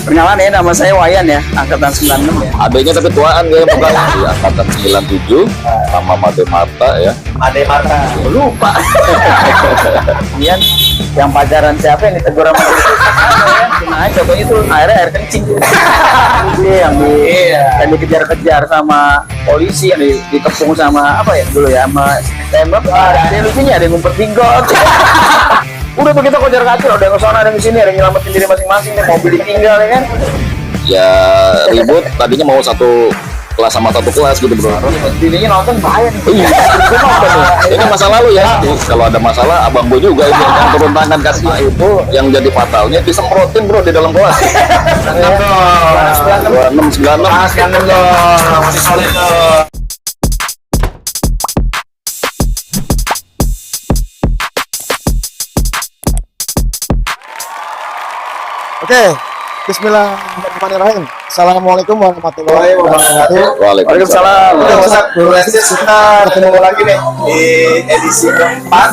Perkenalan ya, nama saya Wayan ya, angkatan 96 ya. Adanya tapi tuaan ya, bukan di angkatan 97, nama Made Marta ya. Made Marta. Lupa. Kemudian yang pacaran siapa yang ditegur sama itu? Nah, contohnya itu akhirnya air kencing. Yang dikejar-kejar sama polisi, yang dikepung sama apa ya dulu ya, sama tembak. Ada lucunya, ada yang ngumpet di got. Udah begitu kocar kacir, ada yang kesana, ada yang kesini, ada yang nyelamatin diri masing-masing, mobil ditinggal ya kan. Ya ribut, tadinya mau satu kelas sama satu kelas gitu bro. Dirinya nonton bahaya nih. Iya, gue nonton nih. Ini masa lalu ya. Kalau ada masalah, abang gue juga ini yang turun tangan kasih itu yang jadi fatalnya disemprotin bro di dalam kelas. 2696. Masih solid tuh. Oke, bismillahirrahmanirrahim. Assalamualaikum warahmatullahi wabarakatuh. Waalaikumsalam. Oke, WhatsApp Bro Restis, kita ketemu lagi nih di edisi keempat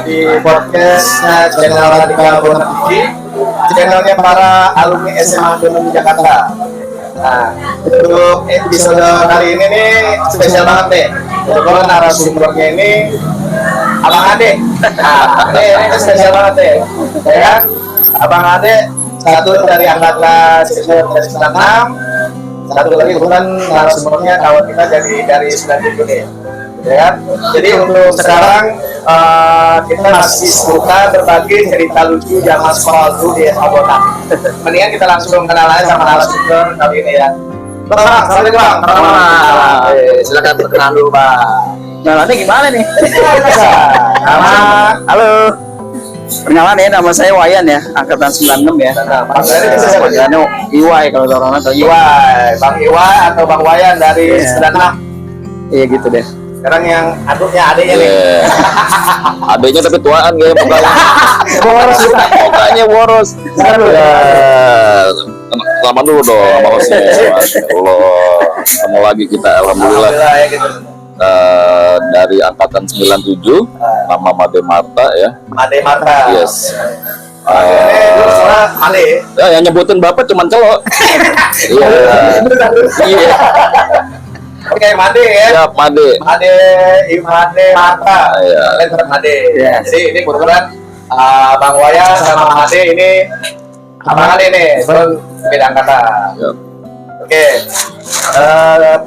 di podcastnya channel Radikal Bonar TV, channelnya para alumni SMA Ekonomi Jakarta. Nah, untuk episode kali ini nih spesial banget nih. Karena narasumbernya ini Abang Ade. Nah, ini spesial banget nih. Ya kan? Abang Ade satu dari angkatan 96, satu lagi kebetulan narasumbernya kawan kita dari 97 nih, ya kan? Jadi untuk sekarang kita masih suka berbagi cerita lucu zaman sekolah dulu di SMA Bonar. Mendingan kita langsung kenalan sama narasumber kali ini ya. Bang, assalamualaikum bang. Silakan perkenalan dulu bang. Kenalannya gimana nih? Nama, Halo. Perkenalan ya, nama saya Wayan ya, angkatan 96 ya. Panggilannya Iwai kalau orang tahu. Iwai, Bang Iwai atau Bang Wayan dari 96. Iya gitu deh. Sekarang yang adiknya nih. Adanya tapi tuaan ya, bukan. Mukanya boros. Ya, selamat dulu dong, mau sih. Allah, ketemu lagi kita, alhamdulillah. Ya gitu. Dari angkatan 97, nama Made Marta ya. Made Marta. Yes. Ini salah Made. Ya, yang nyebutin bapak cuman celok. Iya. Iya. Oke, Made ya. Siap, Made. Made Marta. Iya. Kalian Made. Yes. Jadi ini kebetulan Bang Waya sama Made ini abang Ade nih, beda angkatan. Ya. Oke.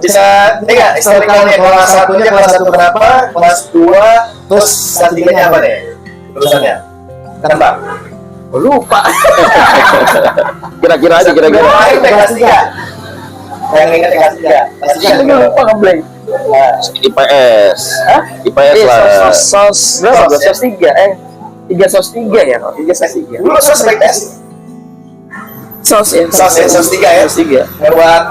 Bisa ini nggak historikalnya, kelas satunya kelas 1 berapa, kelas 2, terus kelas 3-nya apa nih? Tulisannya. Kan Bang? Lupa. Kira-kira aja, kira-kira. Yang kelas 3. Yang ingat kelas 3. Kelas 3 Lupa ngeblank. IPS. Hah? IPS lah. Sos berapa? Sos 3 3 sos 3 ya? 3 sos 3. Dulu sos baik tes. Sos ya. Sos 3 ya. Sos 3. Buat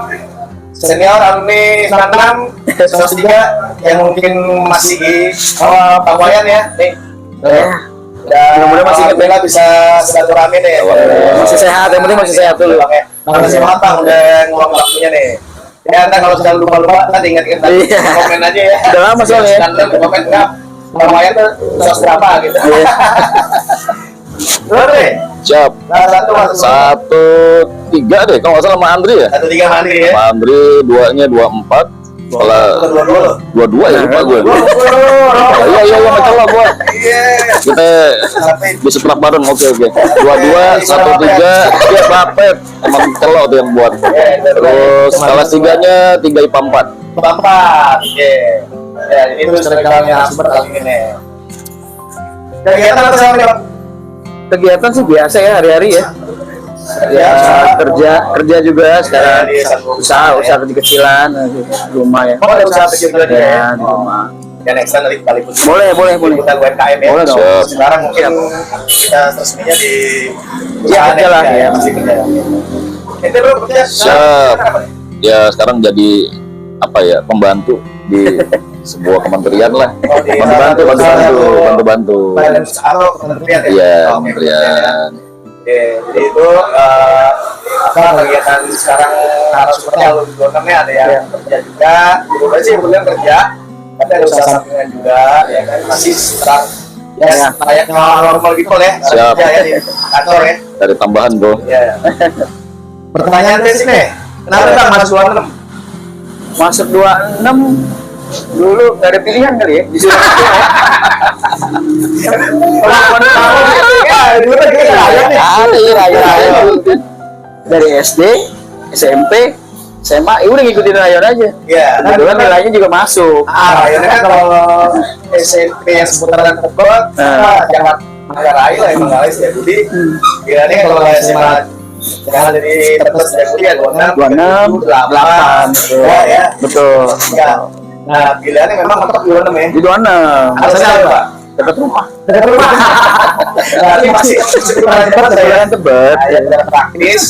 senior alumni 96, sos 3 yang mungkin masih di Bang Wayan ya. Nih. Dan Mudah-mudahan masih ingat Bella bisa silaturahmi nih. Masih sehat, yang penting masih sehat dulu. Makasih banget Bang udah ngeluang waktunya nih. Ya ntar kalau sudah lupa-lupa nanti ingat-ingat nanti Iya. komen aja ya. Udah lama soalnya. Nanti komen enggak Bang Wayan tuh sos berapa gitu. Terus nih, Siap. satu masuk. 1-3 deh, kalau nggak salah sama Andri ya. 1-3 mandiri ya. Sama Andri, 2-nya 24. Kalau Dua-dua. 2-2 ya lupa gue. Iya, mencelok gue. Iya. Kita bisa setelah bareng, oke. 2-2, 1-3, dia bapet. Emang celok tuh yang buat. Terus kelas 3-nya 3 IPA 4. Bapak, oke. Ya, ini tuh serikalnya sumber kali ini. Kegiatan apa sama nih, Bang? Kegiatan sih biasa ya, hari-hari ya. Ya, kerja juga sekarang. Usaha kecil-kecilan di rumah ya. Oh, ada usaha kecil juga dia ya? Ya, di rumah. Ya, next time nanti balik putih. Boleh. Kita UMKM ya. Boleh dong. Siap. Sekarang mungkin kita resminya di Iya, kerja lah, ya. masih kerja. Itu bro kerja. Siap. Ya sekarang jadi apa ya, pembantu di sebuah kementerian lah. Oh, di- Bantu. Balance atau kementerian ya? Iya, Oh, kementerian. Oke, jadi itu apa kegiatan sekarang narasumbernya lu belakangnya ada yang kerja juga, beberapa sih kemudian kerja, tapi ada usaha sampingan juga, ya kan masih sekitar Ya, layaknya orang normal gitu ya. Siap. Ya, di kantor ya. Dari tambahan bro. Ya. Pertanyaan dari sini. Kenapa Bang masuk 26? Masuk 26 dulu gak ada pilihan kali ya, disuruh Ada ya raya. dari SD, SMP, SMA, ya udah ngikutin rayon aja. Iya. Kebetulan nilainya juga masuk. Rayonnya kan kalau SMP yang seputaran Tebet, jangan Manggarai lah, Manggarai Setiabudi. Kira-kira kalau SMA jangan dari Tebet Setiabudi ya 26, 8. Ya. Betul. Ya. Nah, pilihannya memang mentok 26 ya. Di 26. Alasannya apa, Pak? Dekat rumah. Dekat rumah. Berarti masih seputaran Tebet saya. Jalan Tebet. Ya, praktis.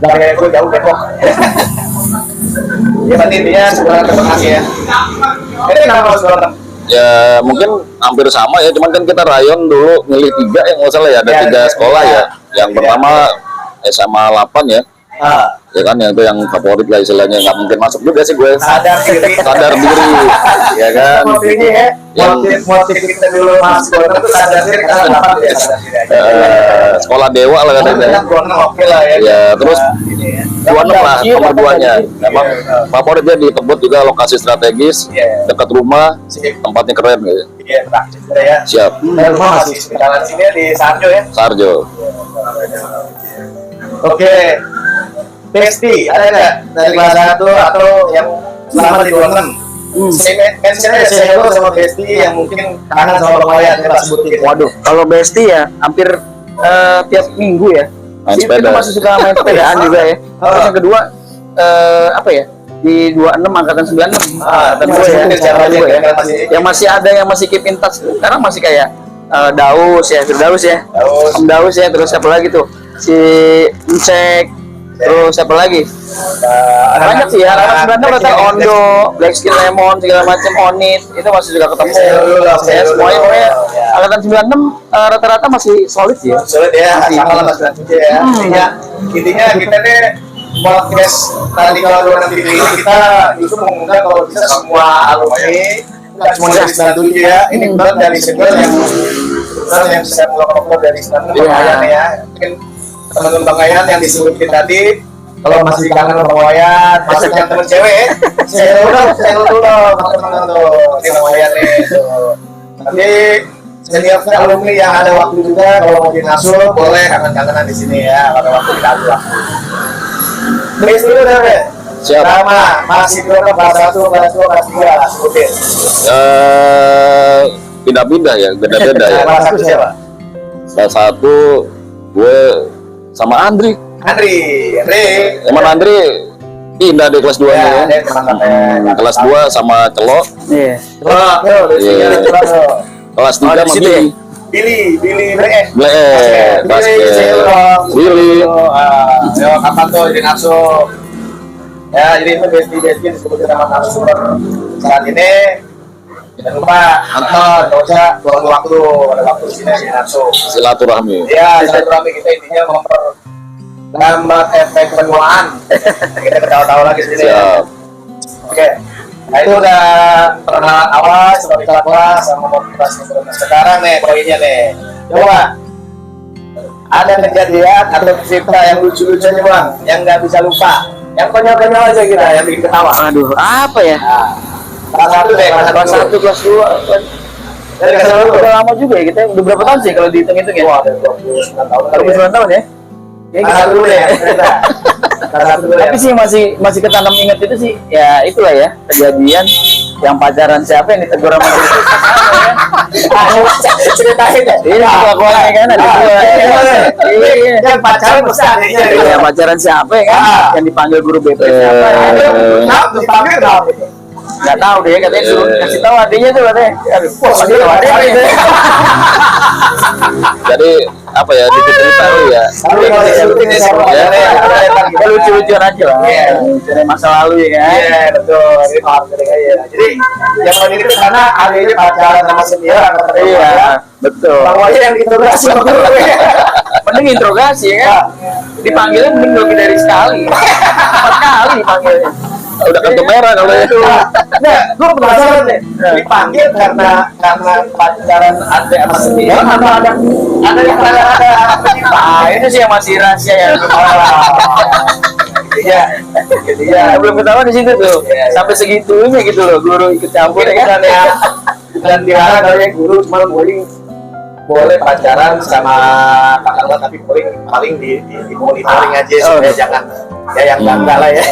Dari aku jauh Depok. Ya berarti intinya seputaran Tebet masih ya. Ini kenapa harus 26? Ya mungkin hampir sama ya, cuman kan kita rayon dulu milih 3 yang nggak salah ya, ada Ya, 3 ada sekolah tiga. ya. Yang Ya. pertama SMA 8 ya, ya kan yang itu yang favorit lah istilahnya, nggak mungkin masuk juga sih gue. Sadar diri. Sadar diri, ya kan. Motifnya ya. Yang- Motif kita dulu masuk 26 itu sadar diri karena 8 ya sadar diri aja. Sekolah dewa lah katanya. 26 oke lah ya. Ya terus Ini ya. 26 lah nomor 2-nya. Memang Iya. favoritnya di Tebet juga lokasi strategis, Iya. dekat rumah, Sip. tempatnya keren gitu. Iya, praktis ya. Siap. Dan rumah masih sekitaran sini ya, di Sarjo ya. Sarjo. Oke. Besti, ada nggak dari kelas 1 atau yang selama di 26? Saya mention aja saya hello sama Besti yang mungkin kangen sama Bang Wayan, kita sebutin. Waduh, kalau Besti ya hampir tiap minggu ya. Main Itu sepeda. masih suka main sepedaan juga ya. Terus yang kedua apa ya? Di 26 angkatan 96. Angkatan gue ya. Masih siapa aja Gue ya. masih Yang masih ada yang masih keep in touch. Sekarang masih kayak Daus ya, Firdaus ya. Daus. Om Daus ya, terus siapa lagi tuh? Si Ucek. Terus siapa lagi? Banyak sih ya, anak-anak 96 rata Ondo, Black Skin Lemon, segala macam Onit, itu masih juga ketemu. Saya dulu lah, saya Ya, dulu. semuanya pokoknya Ya. angkatan 96 rata-rata masih solid sih ya. Sulit ya, Masih. sama lah Mas Blansuja ya. Intinya kita nih podcast tadi kalau 26 ini kita justru mengundang kalau bisa semua alumni, nggak cuma dari 97 ya. Ini kebetulan dari senior yang bisa melakukan dari 96 Bang Wayan ya. Mungkin teman-teman Bang Wayan yang disebutin tadi, kalau masih kangen sama Bang Wayan, masih yang temen cewek ya, saya dulu teman-teman tuh, ini Bang Wayan nih tuh. Nanti senior alumni yang ada waktu juga kalau mau dinasuh boleh kangen-kangenan di sini ya pada waktu kita ada waktu. Tulis dulu deh. Siap. Nama masih dulu kelas 1, kelas 2, kelas 3 lah sebutin. Pindah-pindah ya, beda-beda ya. Kelas 1 siapa? Salah satu gue sama Andri. Andri. Emang Andri pindah di kelas 2 Ya, nya dia ya. teman-teman. Kelas 2 sama Celo, Iya. Coba, yuk, dari sini Iya. ada coba tuh. kelas 3 Oh, di sama situ ya? Billy. Billy BS. Basket. Billy. Ayo kapan tuh jadi nasuh? Ya, jadi itu besti disebutkan nama narasumber saat ini. Jangan lupa nonton, nggak usah buang waktu, ada waktu di sini jadi nasuh. Silaturahmi. Ya, silaturahmi kita intinya memperlambat efek penuaan. Kita ketawa-tawa lagi di sini. Ya. Siap. Oke. Nah itu udah perkenalan awal sebagai kelas sama motivasi sekarang nih poinnya nih. Coba ada kejadian atau cerita yang lucu-lucu aja Bang, yang nggak bisa lupa, yang konyol-konyol aja kita, yang bikin ketawa. Aduh, apa ya? Nah, kelas 1 deh, kelas Kelas 1, 1. kelas 2. Dari kelas 1 Udah lama juga ya kita. Udah berapa tahun sih kalau dihitung-hitung ya? Wah, ada 29 tahun. 29 tahun ya? Ya Kelas 1 dulu ya, cerita. Kelas 1 dulu ya. Tapi sih masih ketanam ingat itu sih, ya itulah ya kejadian yang pacaran siapa yang ditegur sama Ceritain deh. ini aku kan ada dua iya Yang pacaran pasti adiknya. ya pacaran siapa ya kan yang dipanggil guru BP siapa ya Kenapa dipanggil kenapa? nggak tahu deh katanya suruh kasih tahu adiknya tuh katanya aduh kasih tahu adiknya Jadi apa ya, dikit cerita dulu ya. Tapi kalau disebutin ya siapa Ya, kita lucu-lucuan aja lah Iya. dari masa lalu ya kan Iya betul, ini paham ya. Jadi yang mau ini karena ada ini pacaran sama senior atau iya betul Bang Wayan yang interogasi sama guru ya. mending interogasi ya kan dipanggilnya mending lebih dari sekali 4 kali dipanggilnya Udah kartu merah kalau itu. Nah, gue penasaran deh. Dipanggil karena pacaran ada apa sendiri? Ada yang ada Nah, itu sih yang masih rahasia ya. Iya, Ya, belum ketahuan di situ tuh. Iya, iya. Sampai segitunya gitu loh, guru ikut campur mungkin ya kan. bukan ya. Dan dilarang kali ya guru cuma boleh pacaran sama kakak kelas tapi paling di monitoring aja supaya jangan ya yang enggak lah ya.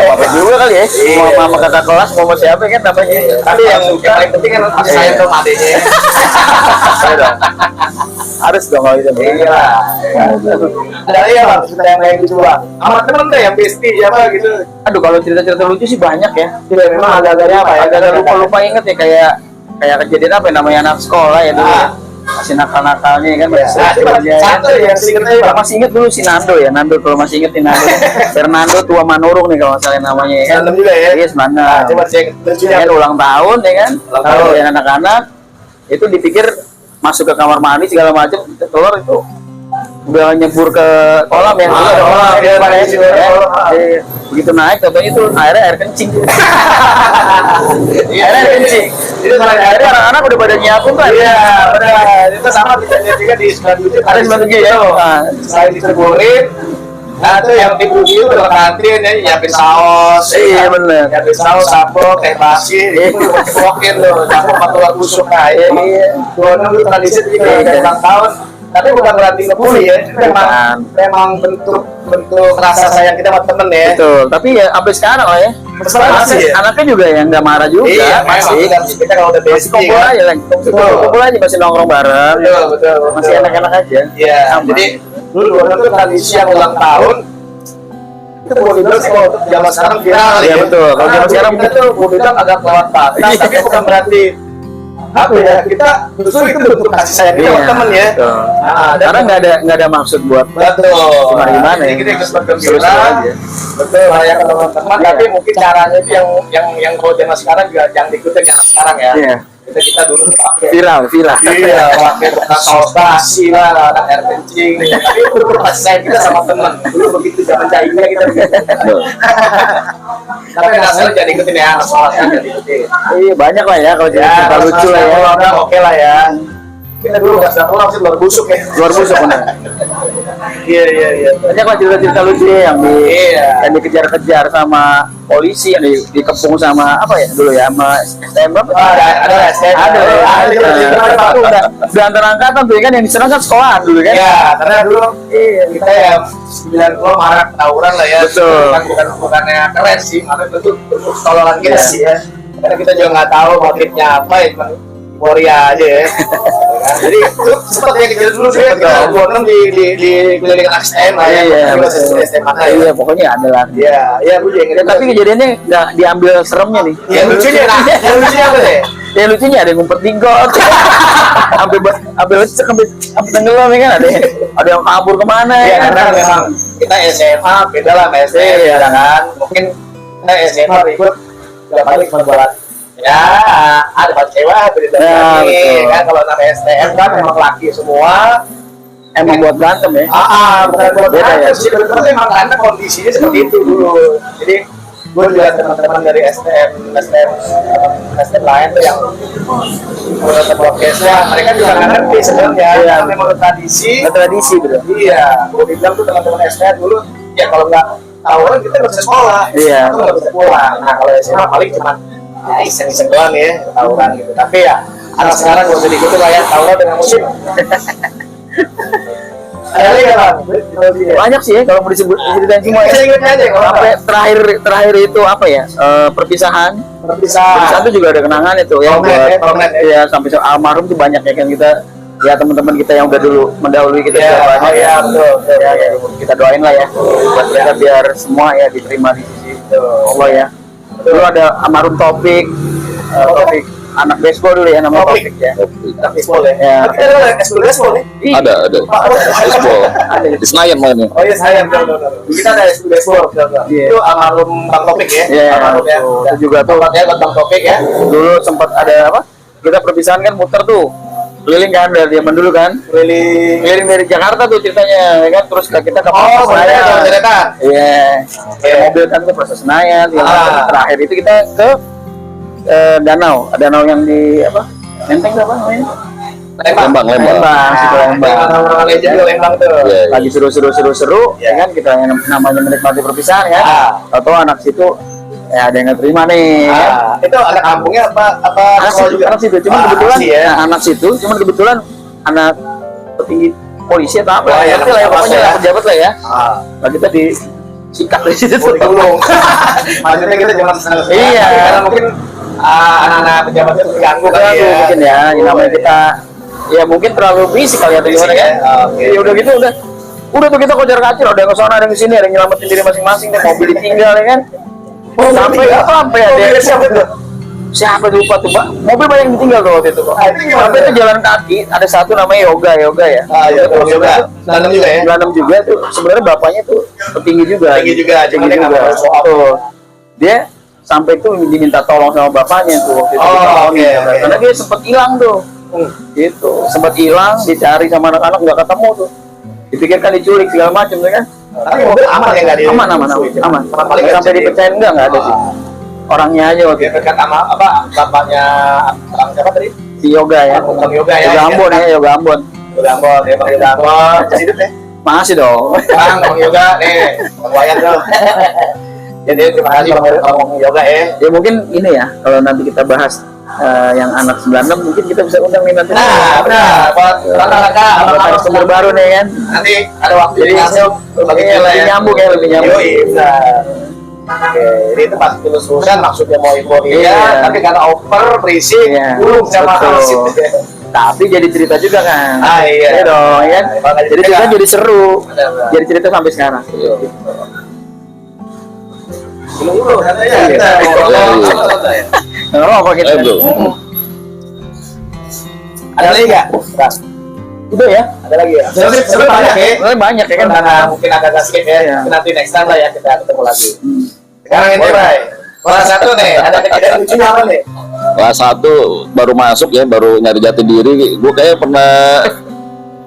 Apa juga kali ya. Iya. Mau mama kakak kelas, mau sama siapa kan namanya. Tapi yang paling penting kan harus sayang sama adiknya. Iya dong. Harus dong kalau itu. Iya. Dari ya bang, cerita yang kayak gitu bang. Sama temen deh yang bestie siapa gitu. Aduh, kalau cerita-cerita lucu sih banyak ya. Tidak memang agak-agaknya apa ya? Agak lupa inget ya, kayak kejadian apa ya, namanya anak sekolah ya dulu. Ah. Ya. Masih nakal-nakalnya kan. Nah, coba satu yang sedikit aja bang. Masih inget dulu si Nando ya, Nando kalau masih inget nih Nando. Fernando Tua Manurung nih kalau nggak salah namanya ya kan. 96 juga ya. Iya, 96. Nah, coba cek lucunya. Kan ulang tahun ya kan. Ulang Kalau tahun. yang anak-anak itu dipikir masuk ke kamar mandi segala macam, keluar itu udah nyebur ke kolam ya. Ah, kolam, ya, ya, ya, di kolam. ya. Begitu naik contohnya itu airnya air kencing. Airnya air kencing. Itu kalau Akhirnya anak-anak udah pada nyiapin tuh. iya, benar. Itu sama bisa juga di 97 Ada 97 ya. Nah, selain diceburin, nah itu yang di bumi itu udah kantin ya, nyiapin saus. Iya, bener. Nyiapin saus, sabuk, teh basi, itu dipokin loh, campur pakai busuk kayak. Iya. Itu tradisi juga Iya. dari ulang tahun. Tapi bukan berarti ngebully ya, itu Bukan. memang bentuk rasa sayang kita sama temen ya. betul. Tapi ya sampai sekarang lah ya. Masih ya? Anaknya juga yang nggak marah juga. Iya, masih. masih. Kita kalau udah Masih bestie kumpul kan. aja lagi. Kumpul aja masih nongkrong bareng. Betul. Masih enak-enak aja. Iya, Sama. jadi dulu orang tuh tradisi yang ulang tahun itu boleh dibilang sih kalau untuk zaman sekarang viral Iya, ya. betul. Kalau zaman sekarang kita tuh boleh bilang agak lewat batas, Iya. tapi bukan berarti apa ya, kita justru itu bentuk kasih sayang kita sama temen ya. betul. Nah, dan Karena nggak ada maksud buat betul. Gimana Jadi ya? kita ikut Seru-seru bergembira, aja. betul rayakan teman-teman, Iya. tapi mungkin caranya itu yang kalau zaman sekarang juga jangan diikutin yang sekarang ya. Iya. Kita dulu pakai viral. iya, pakai bekas saus basi lah, anak air kencing. Tapi itu pas saya kita sama teman. Dulu begitu zaman jahilnya kita. Tapi nggak salah jadi ikutin ya, soalnya jadi ikutin. Iya, banyak lah ya kalau Ya, cerita lucu lah ya. Oke lah ya. Kita dulu nggak sedang orang sih luar busuk ya. Luar busuk bener. Iya. Banyak lah cerita-cerita lucu ya Iya. yang dikejar-kejar sama polisi, yang dikepung sama apa ya dulu ya, sama STM berapa? Ada STM. Ada. Ada. Udah antar angkatan tuh ya kan, yang diserang kan sekolahan dulu kan. Iya, karena dulu kita ya 90 marak tawuran lah ya. Betul. Bukannya keren sih, tapi bentuk tololan kita Iya. sih ya. Karena kita juga nggak tahu motifnya apa ya, cuma Korea aja ya. Jadi itu sempat ya kecil dulu sih, kita bonem di keliling STM lah ya. Iya, STM mana ya. iya, pokoknya ada lah. Iya, gue juga inget. Ya, tapi kejadiannya nggak diambil seremnya nih. yang lucunya apa deh? Yang lucunya ada yang ngumpet di got, sampai lecek, sampai tenggelam ya kan, ada yang kabur kemana Iya, ya kan. karena memang kita SMA beda lah sama STM Iya. ya kan. Mungkin kita SMA ikut gak balik buat ya ada buat cewek berita Ya, betul. kan. Kalau namanya STM kan memang laki semua. Emang buat berantem ya. Bukan buat Beda ya? berantem sih, sebetulnya emang karena kondisinya seperti itu dulu. Jadi gue juga teman-teman dari STM lain tuh yang menonton podcastnya, mereka juga nggak ngerti sebenarnya. Iya. Memang tradisi. Ada tradisi bro. Iya, gue bilang tuh teman-teman STM dulu, ya kalau nggak tawuran kita nggak bisa sekolah, Iya. kita nggak bisa pulang. Nah kalau SMA paling cuma ya iseng-iseng doang ya tawuran gitu. Tapi ya anak sekarang nggak usah diikuti lah ya tawuran dengan musik. Ada lagi nggak bang? Banyak sih ya kalau mau diceritain semua ya. Saya ingatnya aja kalau Sampai terakhir itu apa ya, perpisahan bisa. itu juga ada kenangan itu ya, Permen, ya sampai almarhum tuh banyak ya kan, kita ya teman-teman kita yang udah dulu mendahului kita Iya, juga banyak iya, betul. ya, kita doain lah ya buat mereka biar semua ya diterima di sisi Allah ya. Dulu ada almarhum Topik anak baseball dulu ya, nama Topik. Topik ya. Baseball ya. Ya. Tapi kita ada ekskul baseball nih. Ada. Baseball. Di Senayan mainnya. Oh iya saya betul. Kita ada ekskul baseball. Iya. Itu almarhum Bang Topik ya. Iya, Almarhum ya. itu juga tuh Ya buat Bang Topik ya. dulu sempat ada apa, kita perpisahan kan muter tuh keliling kan dari zaman dulu kan. Keliling dari Jakarta tuh ceritanya, ya kan. Terus kita ke Oh, Senayan. ternyata. Iya. Kayak mobil kan ke Plaza Senayan. Terakhir itu kita ke danau yang di apa? Menteng apa namanya? Lembang. Situ Lembang. Lembang tuh. Iya. Lagi seru-seru, ya kan kita yang namanya menikmati perpisahan kan. Atau anak situ ya ada yang nggak terima nih. Kan? Itu anak kampungnya apa Anak situ, cuman kebetulan asli ya. anak situ, cuman kebetulan anak petinggi polisi atau apa? Oh, iya, Ngerti lah ya, pokoknya ya. pejabat lah ya. Nah, kita di sikat dari situ. Digulung. Maksudnya kita cuma senang. Iya. Karena mungkin anak-anak pejabat itu terganggu kali ya. Mungkin ya, yang namanya kita ya mungkin terlalu berisik kali atau gimana kan? Ya udah gitu udah tuh kita kocar kacir, ada yang ke sana, ada yang ke sini, ada yang nyelamatin diri masing-masing, dan mobil ditinggal ya kan? Sampai ada yang siapa tuh lupa tuh Pak, mobil banyak yang ditinggal tuh waktu itu Pak. Sampai itu jalan kaki, ada satu namanya Yoga ya. Iya, juga. Nanam juga ya. Nanam juga tuh, sebenarnya bapaknya tuh petinggi juga. Cuman dia nggak mau soal. Tuh. Dia sampai tuh diminta tolong sama bapaknya tuh waktu itu. Oh, oke. Karena dia sempat hilang tuh. Gitu, sempat hilang, dicari sama anak-anak nggak ketemu tuh. Dipikirkan diculik segala macam tuh kan. Tapi mobil aman ya nggak dia? Aman. Paling Sampai dipecahin enggak ada sih. Orangnya aja waktu Dia dekat sama apa? Bapaknya orang siapa tadi? si Yoga ya. Bang Yoga ya. Yoga Ambon ya, Yoga Ambon. Yoga Ambon, ya Bang Yoga Ambon. Masih hidup ya? Masih dong. Bang Yoga nih, Bang Wayan tuh. Jadi terima kasih Bang Yoga ya. Ya mungkin ini ya, kalau nanti kita bahas yang anak 96 mungkin kita bisa undang nih nanti. Nah, benar. Buat kakak-kakak, narasumber baru nih kan. nanti ada waktu Jadi masuk lebih nyambung ya, lebih nyambung. Yoi, benar. Oke, ini tempat lulus-lulusan maksudnya mau euforia, Iya. tapi karena over, berisik, Iya, gulung sama betul. arsip. Tapi jadi cerita juga kan. Iya. Iya dong, ya kan. Nah, Jadi cerita jadi seru. Benar. Jadi cerita sampai sekarang. Dulu katanya. Iya. Nggak apa kita. Bro. Ada lagi nggak? Udah ya. Ada lagi ya? Sebenarnya banyak ya. Sebenarnya banyak ya kan. Karena mungkin agak skip ya. Iya. Nanti next time lah ya kita ketemu lagi. Sekarang ini, Bray. Kelas 1 nih, ada kejadian lucunya apa nih? Kelas 1 baru masuk ya, baru nyari jati diri. Gue kayak pernah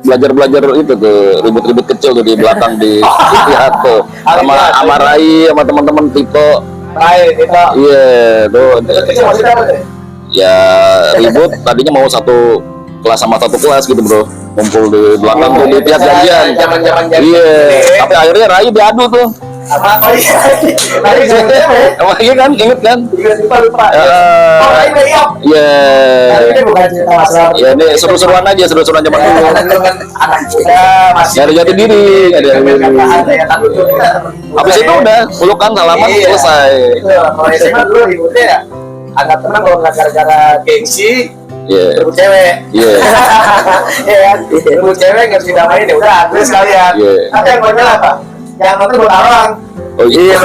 belajar itu tuh, ribut-ribut kecil tuh di belakang di lihat tuh sama Rai sama teman-teman Tito. Baik, itu. Iya, tuh. Kecil maksudnya apa nih? Ya ribut tadinya mau satu kelas sama satu kelas gitu, Bro. Kumpul di belakang tuh di pihak janjian. Zaman-zaman Iya, tapi akhirnya Rai diadu tuh. apa iya? Tadi Emang iya kan, inget kan? lupa. Oh, ini iya. Iya. Ini bukan cerita masalah. Ya ini seru-seruan aja, seru-seruan zaman dulu. Dulu kan anak muda masih Nyari jati diri, nyari jati diri. Habis itu udah pelukan salaman Iya. selesai. Kalau SMA dulu ributnya ya agak tenang kalau nggak gara-gara gengsi Iya. berebut cewek. Iya. Iya kan? Berebut cewek nggak bisa damain ya udah terus sekalian. Iya. Tapi yang konyol apa? Yang nonton buat orang. Oh iya. Iya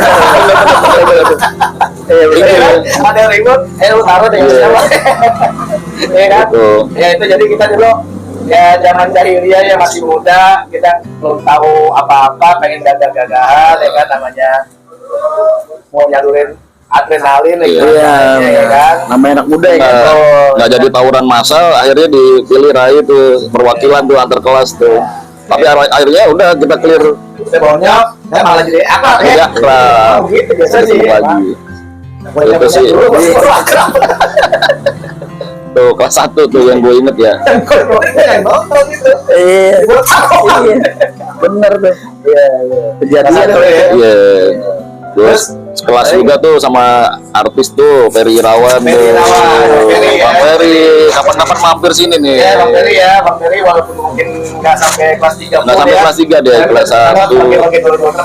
Iya benar. kan? Ada yang ribut, lu taruh deh Iya. siapa? Iya kan? Betul. Ya itu jadi kita dulu ya zaman jahiliyah ya masih muda, kita belum tahu apa-apa, pengen gagah-gagahan ya kan namanya mau nyalurin adrenalin ya kan? Iya. Ya kan? Namanya anak muda ya kan. Nggak jadi tawuran massal, akhirnya dipilih Rai tuh perwakilan tuh antar kelas tuh. Tapi akhirnya udah kita clear Saya bonyok, saya malah jadi akrab ya. ya lah. Oh, gitu biasa sih. Ketemu lagi. Bonyok Itu sih. dulu baru akrab. Tuh kelas 1 tuh yang gue inget ya. Yang nonton itu. Iya. Buat apa? Iya. Bener tuh. Iya, iya. Kejadian tuh ya. Iya. Terus sekelas juga tuh sama artis tuh Ferry Irawan tuh. Ferry Irawan, Ferry ya. Bang Ferry, kapan-kapan mampir sini nih. Ya, Bang Ferry walaupun mungkin nggak sampai kelas 3 Nggak sampai kelas 3 dia, kelas 1. ya.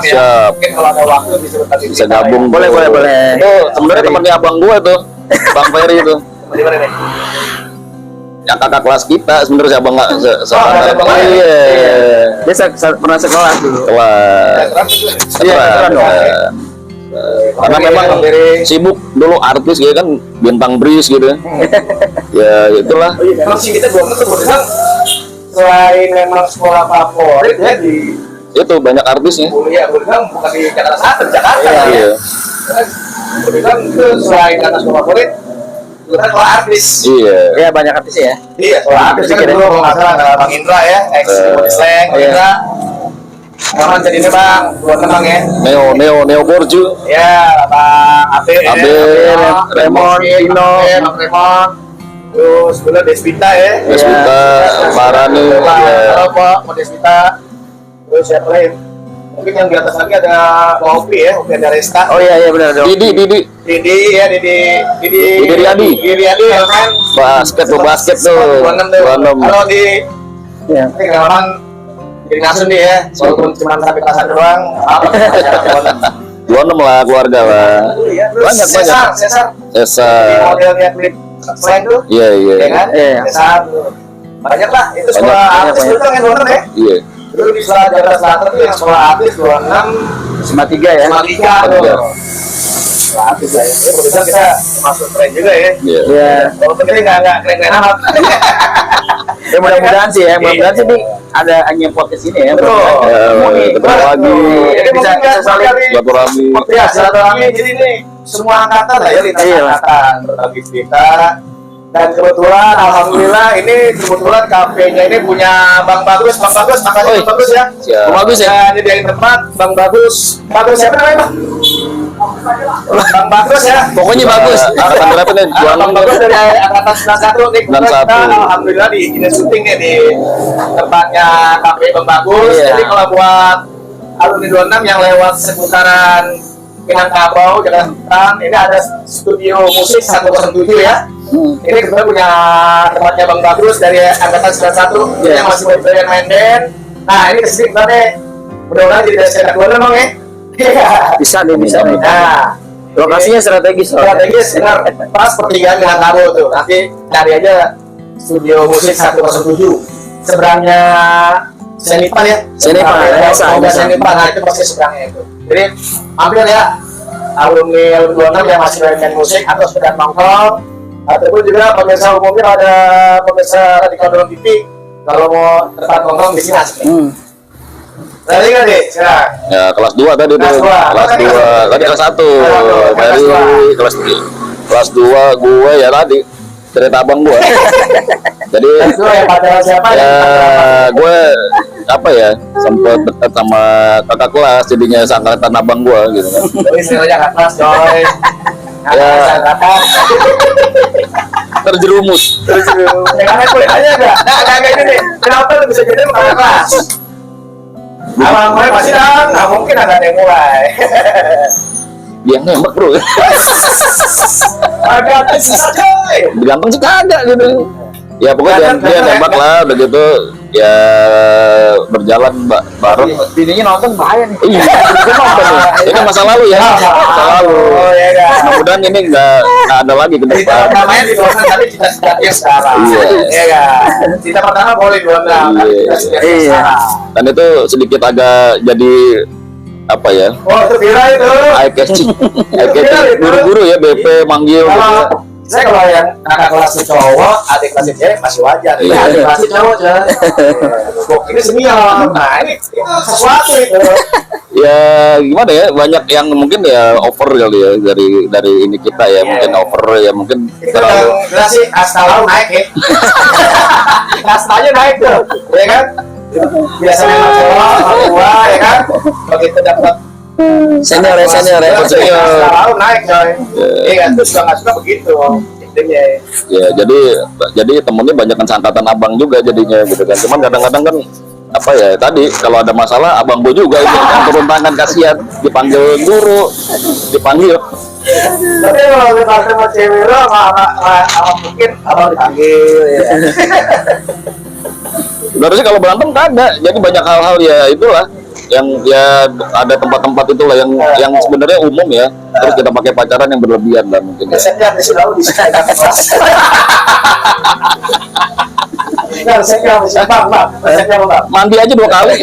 Siap. Mungkin kalau ada waktu bisa Bisa gabung. Boleh, tuh. boleh, boleh. Itu sebenarnya temannya abang gue tuh, Bang Ferry itu. Di mana nih? Yang kakak kelas kita sebenarnya abang nggak ada abang lain. Iya. Dia pernah sekolah dulu. Kelas. Iya, keren dong. Karena memang sibuk dulu artis gitu kan, bintang Bris gitu. Ya itulah. Kalau sih kita belum tentu bilang selain memang sekolah favorit ya di Itu banyak artisnya. kuliah, gue bilang bukan di Jakarta Selatan, Jakarta. Iya. Gue bilang itu selain kata sekolah favorit Kebetulan kalau artis. Iya. Ya banyak artis ya. Iya, kalau artis kan dulu kalau nggak salah ada Bang Indra ya, ex Body Slang, Bang Indra. Sekarang jadi ini Bang, buat Bang ya. Neo Borju. Ya, Bang Abe, Abe, Raymond, Dino, Bang Raymond. Terus dulu Desvita ya. Desvita, Marani, ya. Pak, mau Desvita. Terus siapa lain? Mungkin yang di atas lagi ada Bang Opi ya, Opi ada Resta. Oh iya benar dong. Didi. Didi Riyadi. Ya kan. Basket tuh. 26 tuh. 26. Kalau di Ya. pengalaman jadi ngasuh nih ya, walaupun cuma sampai kelas 1 doang. 26 lah keluarga lah. Banyak. Cesar. Di Esa. modelnya klip selain tuh. Iya. Ya kan? Iya. Cesar. Banyak lah, itu sekolah Banyak. artis itu kan 26 ya. Iya. Dulu di sekolah Jakarta Selatan tuh yang sekolah artis 26 Sama 3 ya. sama 3 tuh. Iya. Sekolah artis lah ya. Ya, kebetulan kita masuk keren juga ya. Iya. Ya. Walaupun ini nggak keren-keren amat. Ya mudah-mudahan sih ya. Mudah-mudahan sih nih ada hanya podcast ini ya. Betul. Ya, ketemu lagi. Jadi Bisa saling Silaturahmi. Ya, silaturahmi. Jadi ini semua angkatan lah ya, lintas Iya. angkatan berbagi cerita. Dan kebetulan, alhamdulillah ini kebetulan kafenya ini punya Bang Bagus. Bang Bagus, makasih Oi. Bang Bagus ya. Siap. Bang Bagus ya? Ya, nyediain tempat, Bang Bagus. Bagus siapa namanya Bang? Bang Bagus ya. Pokoknya bagus. Angkatan berapa nih? Bang Bagus dari angkatan 91 nih. Kebetulan 91. kita alhamdulillah di izinin syuting nih di tempatnya kafe Bang Bagus. Iya. Jadi kalau buat alumni 26 yang lewat seputaran Minangkabau, Jakarta Selatan, ini ada studio musik 107 ya. Ini kita punya tempatnya Bang Bagus dari angkatan 91 Iya. yang masih berjalan main band. Nah ini kesini kita nih mudah-mudahan jadi dari kedua Bang ya. Bisa nih. Nah Lokasinya strategis. strategis benar pas pertigaan Minangkabau tuh. Nanti cari aja studio musik 107 seberangnya Senipan ya. Senipan, biasa. Senipan, nah itu pasti seberangnya itu. Jadi hampir ya alumni 26 yang masih main musik atau sekedar nongkrong ataupun juga pemirsa umumnya ada pemirsa Radikal Dalam TV kalau mau tempat nongkrong di sini asik. Tadi kan deh, sekarang Ya, kelas 2 tadi tuh. Kelas dua. Kelas 2. Tadi kelas 1. Dari kelas 2 gue ya tadi cerita abang gue. Jadi itu yang pacaran siapa ya gue apa ya sempet dekat sama kakak kelas jadinya seangkatan abang gue gitu kan. istilahnya kakak kelas coy. Ya. Kakak Terjerumus. jangan kulit aja enggak? Nah, kayak gini nih. Kenapa lu bisa jadi kakak kelas? Abang mulai pasti dong, nggak mungkin ada yang mulai. Dia nembak bro. Agak susah coy. Ganteng sih kagak gitu. Ya pokoknya dia nembak lah udah gitu ya berjalan bareng. Bininya nonton bahaya nih. Iya, itu nonton nih. Ini masa lalu ya, masa lalu. Oh ya kan. Mudah-mudahan ini nggak ada lagi ke Cerita depan. pertamanya di luar tadi cita-cita yang sekarang. Iya. Iya kan. Cerita pertama boleh dua Iya. cita-cita yang Iya. sekarang. Dan itu sedikit agak jadi apa ya? Oh itu viral itu. Eye catching, guru-guru ya BP manggil. Kalau Gitu. saya kalau yang kakak kelas cowok, adik kelas cewek masih wajar. Ini Iya. adik kelas cowok coy. Kok ini senior. Nah ini sesuatu itu. Ya gimana ya? Banyak yang mungkin ya over kali ya dari ini kita ya Iya. mungkin over ya mungkin Itu terlalu. yang jelas sih astalau naik ya. Astanya naik tuh, ya kan? Biasanya anak cowok, anak tua, ya kan? Begitu dapat Senior ya. astalau naik coy. Iya kan? Terus suka nggak suka begitu. Intinya. Ya jadi temennya banyak sangkatan abang juga jadinya gitu kan. Cuman kadang-kadang kan apa ya tadi kalau ada masalah abang gue juga itu yang turun tangan kasihan dipanggil guru dipanggil Tapi kalau dipanggil sama cewek lo, mungkin abang dipanggil. Ya. Harusnya kalau berantem kagak jadi banyak hal-hal ya itulah yang ya ada tempat-tempat itulah yang sebenarnya umum ya terus kita pakai pacaran yang berlebihan lah mungkin ya. Resepnya di sini di sini ada kelas. Resepnya di sini bang. Resepnya bang. Mandi aja 2 kali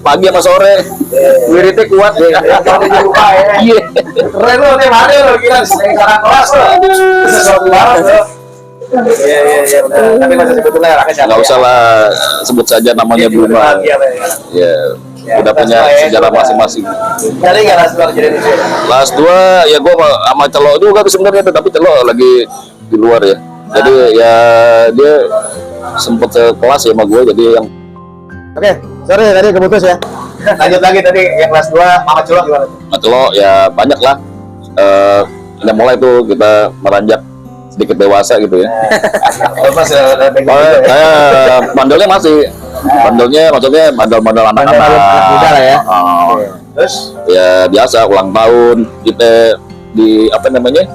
pagi sama sore wiridnya kuat ya. Kalau dia lupa ya. Iya. Keren lo nih mana lo gila sering kakak kelas lo. Sesuatu banget lo. Iya benar. Tapi masih sebetulnya anaknya siapa? Nggak usah lah sebut saja namanya Bima Iya. ya Ya, udah kelas punya dua ya, sejarah udah. masing-masing. Jadi nggak kelas 2 kejadian itu. Kelas 2 ya gue sama Celok juga tuh sebenarnya tuh, tapi Celok lagi di luar ya. Jadi ya dia sempet sekelas ya sama gue, jadi yang Oke, sorry tadi keputus ya. Lanjut lagi tadi yang kelas 2 Mama Celok gimana? sama Celok ya banyak lah. Udah mulai tuh kita meranjak sedikit dewasa gitu ya. Pas ada pegang Oh, juga ya. saya bandelnya masih, bandelnya maksudnya bandel-bandel anak-anak. Bandel muda lah ya. Oh, Terus ya biasa ulang tahun kita di apa namanya?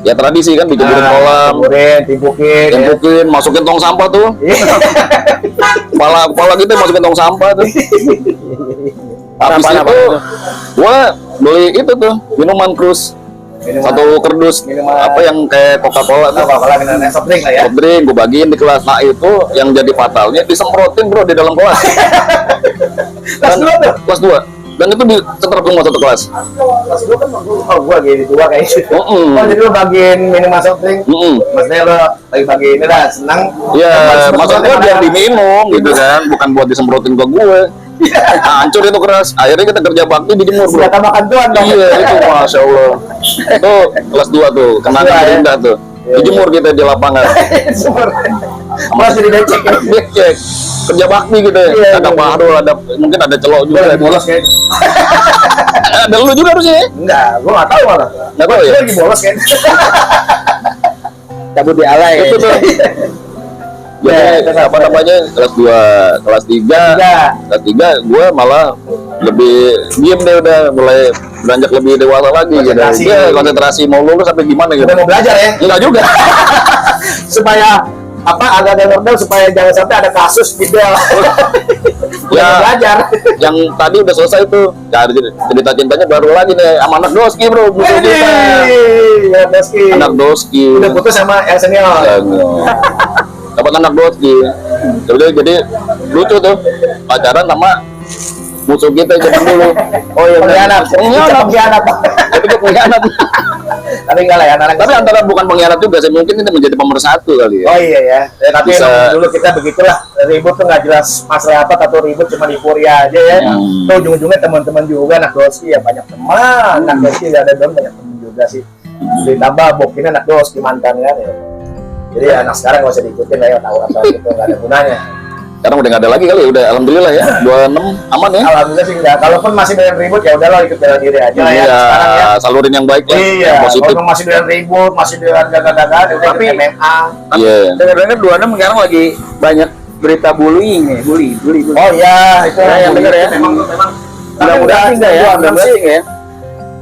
Ya tradisi kan dijemurin kolam, Timburin, timbukin ya. timbukin, masukin tong sampah tuh. Kepala kita masukin tong sampah tuh. Habis itu gua beli itu tuh minuman krus. Satu kerdus Minuman. apa yang kayak Coca-Cola tuh. Kalau minum soft drink lah ya. Soft drink gue bagiin di kelas. Nah itu yang jadi fatalnya disemprotin bro di dalam kelas. Kelas 2 tuh. Kelas 2. Dan itu disetrap semua satu kelas. Kelas 2 kan gua lagi di tua kayak gitu. Mm-mm. Oh, jadi lu bagiin minuman soft drink. Maksudnya lu lagi bagi ini lah, senang. Ya Terus maksudnya semprotin biar mana? diminum gitu kan, bukan buat disemprotin ke gue. Nah, hancur itu keras. Akhirnya kita kerja bakti dijemur bro. Senjata makan tuan dong. Iya itu masya Allah. Itu kelas 2 tuh, kenangan Kelas 2 ya? terindah tuh. Dijemur kita di lapangan. Sumber. Masih di becek ya. Cek kerja bakti gitu ya. Iya, Ada iya. Pahrul, ada mungkin ada Celok Gua juga. lagi bolos kayaknya. Ada lu juga harusnya ya? Enggak, gua nggak tahu malah. Nggak tahu ya? Gua lagi bolos kayaknya. Cabut di alay. Itu tuh. Jadi Ya, apa namanya kelas 2, kelas 3, Enggak. kelas 3 gue malah lebih diem deh, udah mulai beranjak lebih dewasa lagi gitu. Konsentrasi. Dia konsentrasi mau lulus sampai gimana gitu. Udah mau belajar ya. Enggak juga. Supaya apa agak nordal supaya jangan sampai ada kasus gitu. Udah mau belajar. Yang tadi udah selesai tuh. Cari cerita cintanya baru lagi nih sama anak Doski bro, musuh kita. Ya, Doski. Anak Doski. Udah putus sama yang senior. Dapat anak Doski. Jadi lucu tuh pacaran sama musuh kita zaman dulu. Oh iya, pengkhianat. Pengkhianat. Tapi itu pengkhianat. Tapi enggak lah ya, anak. Tapi antara bukan pengkhianat juga sih, mungkin ini menjadi pemersatu kali ya. Oh iya ya. Tapi Bisa. emang dulu kita begitulah, ribut tuh nggak jelas masalah apa, atau ribut cuma euforia aja ya. Hmm. Tuh ujung-ujungnya teman-teman juga anak doski ya banyak teman, anak doski nggak ada dong banyak teman juga sih. Ditambah bokinnya anak doski mantan kan ya. Jadi anak sekarang nggak usah diikutin lah ya, tahu apa gitu nggak ada gunanya. Sekarang udah nggak ada lagi kali ya, udah alhamdulillah ya, 26 aman ya. Alhamdulillah sih enggak. Kalaupun masih dengan ribut ya udahlah ikut bela diri aja lah ya Iya, sekarang ya. salurin yang baik lah, Iya, yang positif. kalau masih dengan ribut, masih dengan gagal-gagal, udah Tapi- ikut MMA. Iya. Dengar-dengar 26 sekarang lagi banyak berita bullying nih, bully. Oh iya, itu Ya, yang bener ya. Memang Mudah-mudahan sih enggak ya, 26 mudah-mudahan sih. sih enggak ya.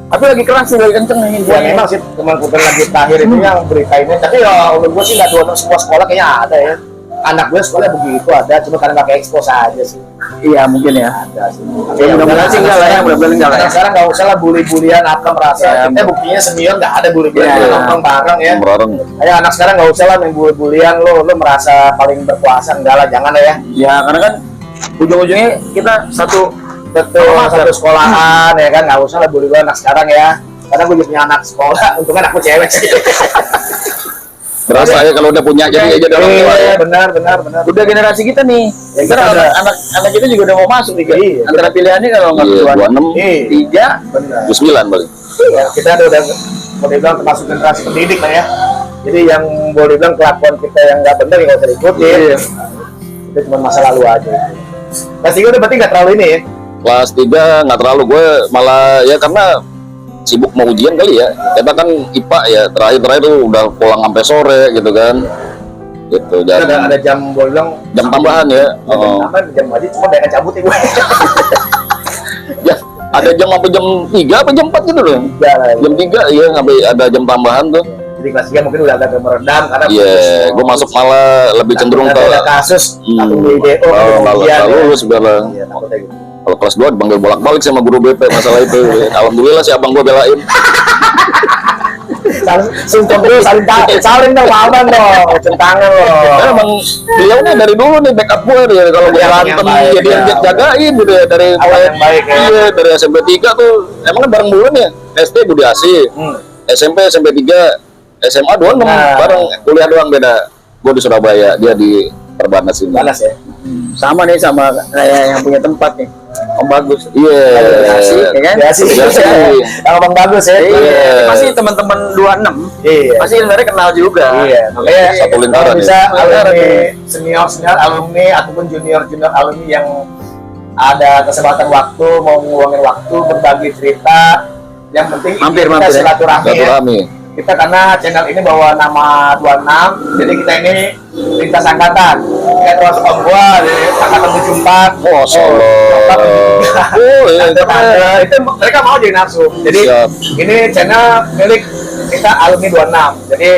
Tapi lagi keras sih, lagi kenceng nih. Ya memang sih teman kumpul lagi terakhir itu yang berita ini. Tapi ya menurut gue sih nggak dua semua sekolah kayaknya ada ya. Anak gue sekolah begitu ada, cuma karena nggak ekspos aja sih. Iya mungkin ya. Ada sih. Ya, mudah-mudahan sih enggak lah ya, mudah-mudahan enggak lah ya. Nah, sekarang nggak usah lah bully-bulian apa merasa. Ya, Kita buktinya senior nggak ada bully-bulian, Ya. kita nongkrong bareng ya. Bareng. Ayo anak sekarang nggak usah lah main bully-bulian, lo merasa paling berkuasa, enggak lah, jangan lah ya. Ya karena kan ujung-ujungnya kita satu Betul, satu sekolahan ya kan, nggak usah lah bully-bulian anak sekarang ya. Karena gue juga punya anak sekolah, untungnya anakku cewek sih. Berasa ya kalau udah punya jadi orang tua ya. Iya, benar. udah generasi kita nih. Ya, Ntar kita udah- anak kita juga udah mau masuk nih. Kak. Iya. Antara pilihannya kalau nggak Iya, 26, 3 Benar. 29 paling. Ya, kita udah boleh bilang termasuk generasi pendidik lah ya. Jadi yang boleh bilang kelakuan kita yang nggak benar ya nggak usah diikutin. Iya. Itu cuma masa lalu aja. Kelas 3 udah berarti nggak terlalu ini ya. Kelas 3 nggak terlalu, gue malah ya karena sibuk mau ujian kali ya. Kita kan IPA ya, terakhir tuh udah pulang sampai sore gitu kan. Gitu, Kita jadi ada jam boleh bilang jam tambahan ya. jam tambahan, jam aja cuma banyak cabut ya gue. Ya, ada jam apa jam 3 apa jam 4 gitu loh. Jam 3 ya sampai ada jam tambahan tuh. Jadi kelas 3 mungkin udah agak meredam karena Iya, gue masuk malah lebih cenderung ke ada kasus satu BDO lalu lulus segala. Iya, takutnya gitu. Kalau kelas 2 dipanggil bolak-balik sama guru BP masalah itu. Alhamdulillah si abang gue belain. Sungkem dulu saling dong, aman dong, centangan loh. Karena emang beliau nih dari dulu nih backup gue ya, kalau gue Yang berantem baik, ya dia ya. jagain gitu ya dari Awal yang baik ya. Iya, dari SMP 3 tuh emang kan bareng bulan ya. SD Budi Asih, SMP 3, SMA 26 Nah. bareng, kuliah doang beda. Gue di Surabaya, dia di Perbanas ini. Balas ya. Sama nih sama kayak yang punya tempat nih. Om Bagus. Iya. Asik, ya kan? Asik. Kalau Bang Bagus ya. Iya. Pasti teman-teman 26. Iya. Pasti sebenarnya kenal juga. Iya, makanya Satu kalau lingkaran bisa ya. alumni senior alumni ataupun junior alumni yang ada kesempatan waktu mau ngeluangin waktu berbagi cerita, yang penting Mampir, kita ya. silaturahmi. Ya. Silaturahmi. Kita karena channel ini bawa nama 26, jadi kita ini lintas angkatan. Kayak termasuk om gua di angkatan 74. Oh, solo. Oh, iya, keren. Itu mereka mau jadi nafsu. Jadi Siap. ini channel milik kita alumni 26. Jadi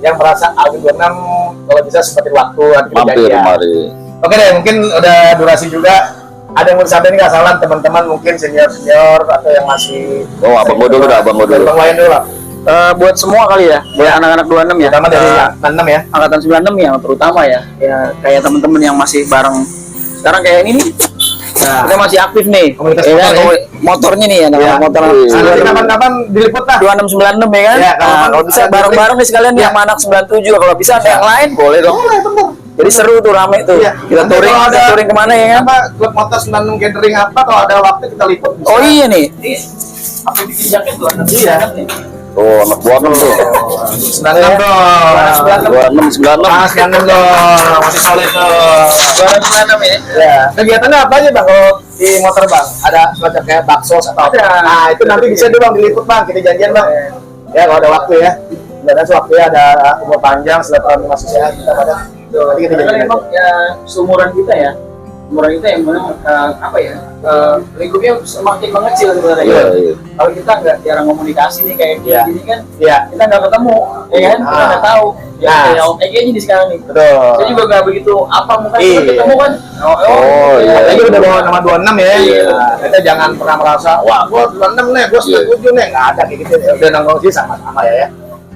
yang merasa alumni 26 kalau bisa sempetin waktu nanti kita Mampir janjian. mari. Oke deh, mungkin udah durasi juga. Ada yang mau disampaikan nggak salam teman-teman mungkin senior atau yang masih Oh, abang gua dulu dah, abang gua dulu. Bang Wayan dulu lah. Buat semua kali ya, buat anak-anak 26 ya. Pertama dari Eh, 6 ya. angkatan 96 yang terutama ya. Ya kayak teman-teman yang masih bareng sekarang kayak ini nih. Nah, Kita masih aktif nih. Komunitas Ya kan? motor ya? Motornya nih ya, Ya. motor. nah, nanti kapan-kapan diliput lah. 2696 ya kan? Ya, Kalau bisa bareng-bareng nih sekalian nih sama anak 97. Kalau bisa ada yang lain boleh dong. Boleh, bener. Jadi seru tuh, rame tuh. Iya. Kita Nanti touring, kalau ada- kita touring kemana ya kan? Apa klub motor 96 gathering apa kalau ada waktu kita liput. Bisa. Oh iya nih. Apa bikin jaket tuh? Iya. Oh, anak gua kan tuh. 96 dong. 2696. Mas 96 dong. Masih solid tuh. 2696 ya. Ya. Kegiatannya apa aja bang kalau di motor bang? Ada semacam kayak bakso atau apa? Nah itu nanti bisa deh bang diliput bang. Kita janjian bang. Ya kalau ada waktu ya. Dan waktu ya ada umur panjang silaturahmi masih sehat kita pada. Nanti kita Karena janjian. memang ya seumuran kita ya. Umuran kita yang mana apa ya? Lingkupnya semakin mengecil sebenarnya. Iya, iya. Kalau kita nggak jarang komunikasi nih kayak Iya. gini kan, Iya. kita nggak ketemu, ya kan? Kita nggak tahu. Ya, Nah. kayak Om Egi aja di sekarang nih. Betul. Saya juga nggak begitu apa muka Iya. ketemu kan. Oh, iya. Tadi udah bawa nama 26 ya. Iya. Nah, kita jangan pernah merasa wah gua 26 nih, gua 97 nih. Nggak ada kayak gitu. Ya, udah nongkrong sih sama-sama ya.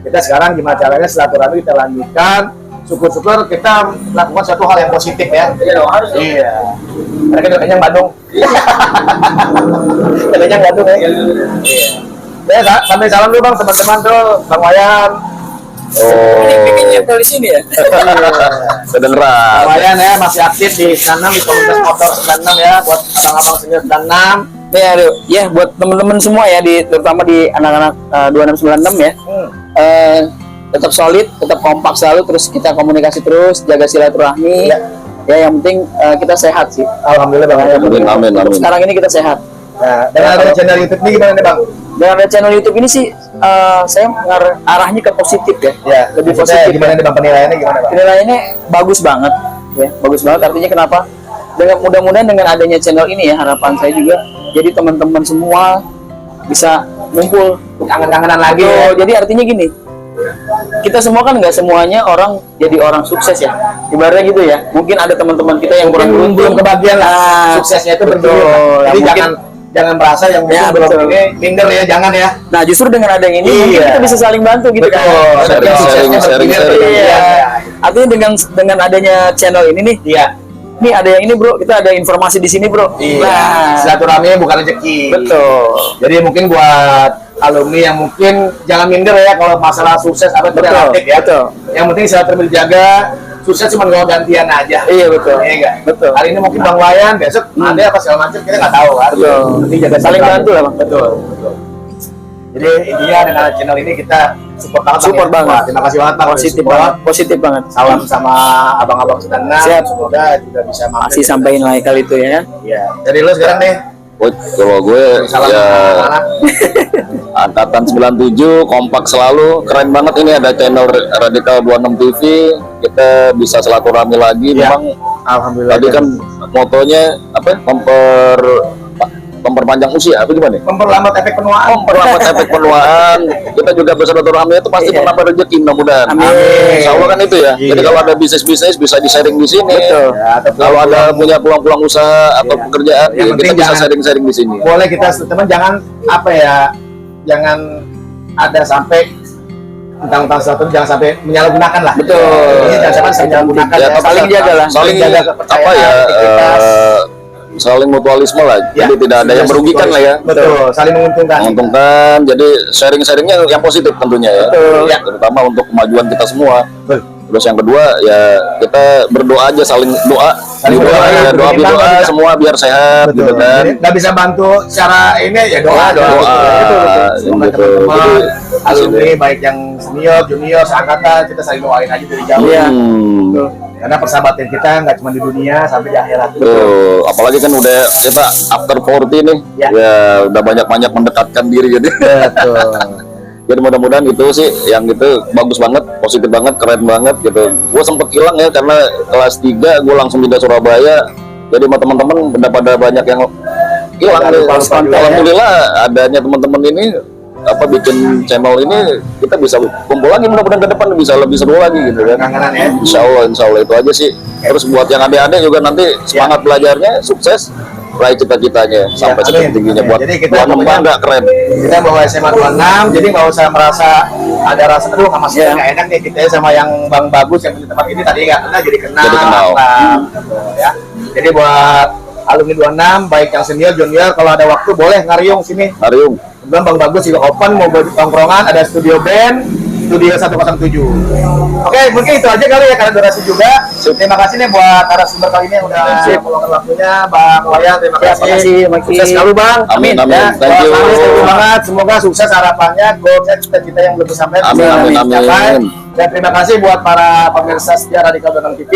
Kita sekarang gimana caranya silaturahmi kita lanjutkan. Syukur-syukur kita melakukan suatu hal yang positif ya. Iya dong, harus dong. Iya. Mereka udah kenyang Bandung. Udah kenyang Bandung ya. Iya. Ya, sampai salam dulu bang teman-teman tuh, Bang Wayan. Oh. Bikin channel di sini ya. Bang Kedengeran. Wayan ya masih aktif di 96 di komunitas motor 96 ya buat abang-abang senior 96. Ya, aduh. Ya buat teman-teman semua ya, terutama di anak-anak 2696 ya. Tetap solid, tetap kompak selalu, terus kita komunikasi terus, jaga silaturahmi. Iya. Ya yang penting kita sehat sih. Alhamdulillah bang. Amin, amin, Untuk amin. sekarang ini kita sehat. Nah, dengan ada channel YouTube ini gimana nih bang? Dengan ada channel YouTube ini sih saya arahnya ke positif ya. Ya, Lebih maksudnya positif. gimana nih bang penilaiannya gimana bang? Penilaiannya bagus banget ya, bagus banget. Artinya kenapa? Dengan mudah-mudahan dengan adanya channel ini ya, harapan saya juga jadi teman-teman semua bisa ngumpul. Kangen-kangenan lagi. Oh, Ya. jadi artinya gini, kita semua kan nggak semuanya orang jadi orang sukses ya, ibaratnya gitu ya. Mungkin ada teman-teman kita yang kurang Belum beruntung, kebagian lah. Nah, Suksesnya itu betul. betul. Ya, Jadi mungkin- jangan merasa yang mungkin Ya, belum betul. ini minder ya, jangan ya. Nah justru dengan ada yang ini mungkin Iya. kita bisa saling bantu gitu kan. Betul. Sharing, Yang suksesnya sharing, berpikir, sharing. Iya. Artinya dengan adanya channel ini nih, Iya. nih ada yang ini bro, kita ada informasi di sini bro. Iya. Nah, Silaturahmi bukan rezeki. betul. Jadi mungkin buat alumni yang mungkin jangan minder ya kalau masalah sukses apa itu Betul, relatif ya. betul. Yang penting silaturahmi dijaga. Sukses cuma kalau gantian aja. Iya betul. Iya enggak? Betul. Hari ini mungkin Bang Wayan, besok ada apa segala macam kita nggak tahu kan. Betul. Nanti jaga Saling silaturahmi. bantu lah, Bang. Betul. Betul. Jadi intinya dengan channel ini kita support banget. Bang, Support ya. banget. Wah, terima kasih banget Bang. Positif Support. banget, positif banget. Salam sama abang-abang sedang. Siap. Semoga juga bisa mampir. Masih sampaikan lagi kali itu ya kan. Iya. Jadi lu sekarang nih. Oh, kalau gue Salam ya sama anak. angkatan 97 kompak selalu, keren banget ini ada channel Radikal 26 TV. Kita bisa silaturahmi lagi. Iya. Memang Alhamdulillah. tadi kan motonya apa? Memperpanjang usia apa gimana? memperlambat efek penuaan. Memperlambat efek penuaan. Kita juga bersilaturahmi itu pasti Iya. menambah rezeki mudah-mudahan. Amin. Insya Allah kan itu ya. Jadi Iya. kalau ada bisnis-bisnis bisa di-sharing di sini. Betul. Ya, atau Kalau ada punya peluang-peluang usaha atau Iya. pekerjaan, Yang ya, kita penting bisa jangan- sharing-sharing di sini. boleh kita teman jangan apa ya, jangan ada sampai tentang sesuatu, jangan sampai menyalahgunakan lah. Betul. Ini jangan sampai menyalahgunakan Ya, ya. saling jaga lah. Saling jaga apa kepercayaan, ya? integritas. Saling mutualisme lah. Ya, Jadi tidak ada yang merugikan lah ya. Betul, saling menguntungkan. Menguntungkan. Jadi sharing-sharingnya yang positif tentunya ya. Betul. Ya, terutama untuk kemajuan kita semua. Betul. Terus yang kedua ya kita berdoa aja, saling doa, Saling doa, berdoa, ya, doa, beriman, doa bisa. semua biar sehat Betul. gitu kan. Jadi nggak bisa bantu secara ini ya doa. Doa, Semoga gitu. teman-teman, Jadi, alumni baik yang senior, junior, seangkatan kita saling doain aja dari jauh ya. Betul. Karena persahabatan kita nggak cuma di dunia sampai di akhirat. Tuh, apalagi kan udah kita after 40 nih, Ya. ya udah banyak-banyak mendekatkan diri gitu. Betul. Jadi mudah-mudahan itu sih yang itu bagus banget, positif banget, keren banget gitu. Gue sempet hilang ya karena kelas 3 gue langsung pindah Surabaya. Jadi sama teman-teman udah pada banyak yang hilang Ya, nih. lupa-lupa juga ya. Alhamdulillah adanya teman-teman ini apa bikin channel ini kita bisa kumpul lagi, mudah-mudahan ke depan bisa lebih seru lagi gitu kan. Kangenan ya. Insya Allah itu aja sih. Terus buat yang adik-adik juga nanti semangat belajarnya, sukses, raih cita-citanya sampai amin. setingginya buat Jadi kita 26 pokoknya- nggak keren. Kita bawa SMA 26, jadi nggak usah merasa ada rasa aduh nggak masih nggak enak nih kita sama yang Bang Bagus yang punya tempat ini tadi nggak kenal jadi kenal. Jadi kenal. Nah, gitu, ya. Jadi buat alumni 26 baik yang senior junior kalau ada waktu boleh ngariung sini. Arium, Kebetulan Bang Bagus juga open mau buat tongkrongan, ada studio band, studio 107. Oke, mungkin itu aja kali ya karena durasi juga. Terima kasih nih buat narasumber kali ini yang udah meluangkan waktunya, Bang Wayan. Terima kasih. Sukses selalu Bang. Amin, amin. Ya, Thank you. Thank you banget. Semoga sukses harapannya, goals dan cita-cita yang belum disampaikan. Amin, bisa amin, dicapai. amin. Dan terima kasih buat para pemirsa setia Radikal 26 TV.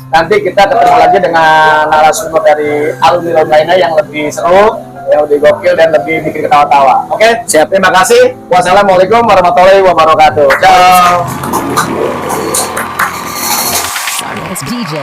Nanti kita ketemu lagi dengan narasumber dari alumni lainnya yang lebih seru, yang lebih gokil dan lebih bikin ketawa-tawa. Oke, siap. Terima kasih. Wassalamualaikum warahmatullahi wabarakatuh. Ciao. It's DJ.